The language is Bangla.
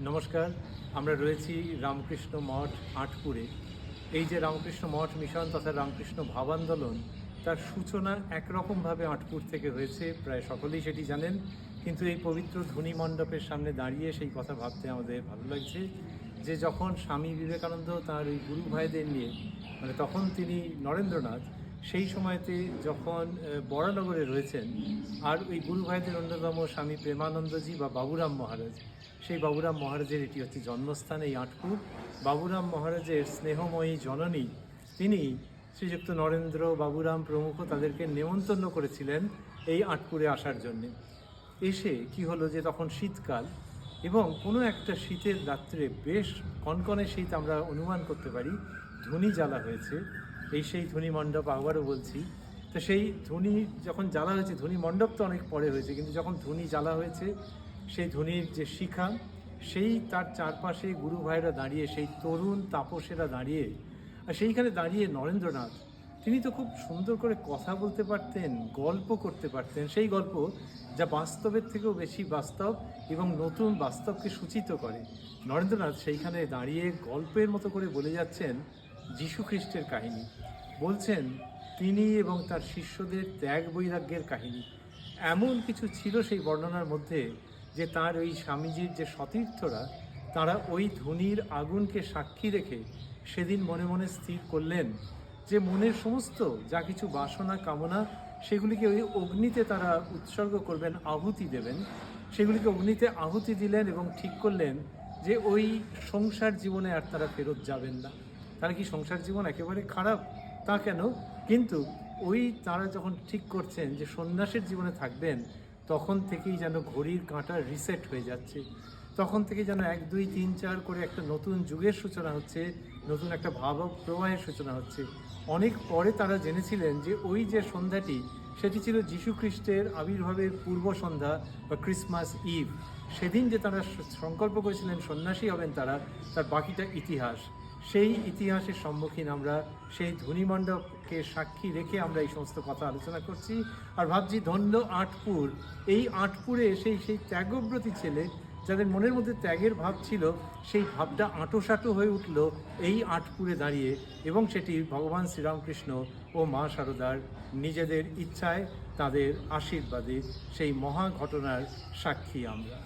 নমস্কার। আমরা রয়েছি রামকৃষ্ণ মঠ আঁটপুরে। এই যে রামকৃষ্ণ মঠ মিশন তথা রামকৃষ্ণ ভাবান্দোলন, তার সূচনা একরকমভাবে আঁটপুর থেকে হয়েছে, প্রায় সকলেই সেটি জানেন। কিন্তু এই পবিত্র ধ্বনি মণ্ডপের সামনে দাঁড়িয়ে সেই কথা ভাবতে আমাদের ভালো লাগছে যে যখন স্বামী বিবেকানন্দ তাঁর ওই গুরু ভাইদের নিয়ে, তখন তিনি নরেন্দ্রনাথ, সেই সময়তে যখন বরানগরে রয়েছেন, আর ওই গুরু ভাইদের অন্যতম স্বামী প্রেমানন্দজি বা বাবুরাম মহারাজ, সেই বাবুরাম মহারাজের এটি হচ্ছে জন্মস্থান এই আঁটপুর। বাবুরাম মহারাজের স্নেহময়ী জননী, তিনি শ্রীযুক্ত নরেন্দ্র, বাবুরাম প্রমুখ তাদেরকে নেমন্তন্ন করেছিলেন এই আঁটপুরে আসার জন্যে। এসে কি হলো যে তখন শীতকাল, এবং কোনো একটা শীতের রাত্রে, বেশ কনকনে শীত আমরা অনুমান করতে পারি, ধুনি জ্বালা হয়েছে। এই সেই ধ্বনি মণ্ডপ, আবারও বলছি। তো সেই ধুনি যখন জ্বালা হয়েছে, ধ্বনি মণ্ডপ তো অনেক পরে হয়েছে, কিন্তু যখন ধুনি জ্বালা হয়েছে, সেই ধ্বনির যে শিখা, সেই তার চারপাশে গুরু ভাইরা দাঁড়িয়ে, সেই তরুণ তাপসেরা দাঁড়িয়ে, আর সেইখানে দাঁড়িয়ে নরেন্দ্রনাথ, তিনি তো খুব সুন্দর করে কথা বলতে পারতেন, গল্প করতে পারতেন, সেই গল্প যা বাস্তবের থেকেও বেশি বাস্তব এবং নতুন বাস্তবকে সূচিত করে। নরেন্দ্রনাথ সেইখানে দাঁড়িয়ে গল্পের মতো করে বলে যাচ্ছেন যীশু খ্রিস্টের কাহিনী, বলছেন তিনি এবং তার শিষ্যদের ত্যাগ বৈরাগ্যের কাহিনী। এমন কিছু ছিল সেই বর্ণনার মধ্যে যে তার ওই স্বামীজির যে সতীর্থরা, তারা ওই ধ্বনির আগুনকে সাক্ষী রেখে সেদিন মনে মনে স্থির করলেন যে মনের সমস্ত যা কিছু বাসনা কামনা, সেগুলিকে ওই অগ্নিতে তারা উৎসর্গ করবেন, আহুতি দেবেন। সেগুলিকে অগ্নিতে আহুতি দিলেন এবং ঠিক করলেন যে ওই সংসার জীবনে আর তারা ফেরত যাবেন না। তারা কি সংসার জীবন একেবারে খারাপ? তা কেন? কিন্তু ওই তারা যখন ঠিক করছেন যে সন্ন্যাসের জীবনে থাকবেন, তখন থেকেই যেন ঘড়ির কাঁটা রিসেট হয়ে যাচ্ছে। তখন থেকে যেন 1, 2, 3, 4 করে একটা নতুন যুগের সূচনা হচ্ছে, নতুন একটা ভাব প্রবাহের সূচনা হচ্ছে। অনেক পরে তারা জেনেছিলেন যে ওই যে সন্ধ্যাটি, সেটি ছিল যীশু খ্রিস্টের আবির্ভাবের পূর্ব সন্ধ্যা বা ক্রিসমাস ইভ। সেদিন যে তারা সংকল্প করেছিলেন সন্ন্যাসী হবেন তারা, তার বাকিটা ইতিহাস। সেই ইতিহাসের সম্মুখীন আমরা, সেই ধ্বনিমণ্ডপকে সাক্ষী রেখে আমরা এই সমস্ত কথা আলোচনা করছি। আর ভাবছি ধন্য আঁটপুর, এই আঁটপুরে সেই ত্যাগব্রতী ছেলে, যাদের মনের মধ্যে ত্যাগের ভাব ছিল, সেই ভাবটা আঁটোসাঁটো হয়ে উঠল এই আঁটপুরে দাঁড়িয়ে, এবং সেটি ভগবান শ্রীরামকৃষ্ণ ও মা শারদার নিজেদের ইচ্ছায়, তাদের আশীর্বাদে সেই মহা ঘটনার সাক্ষী আমরা।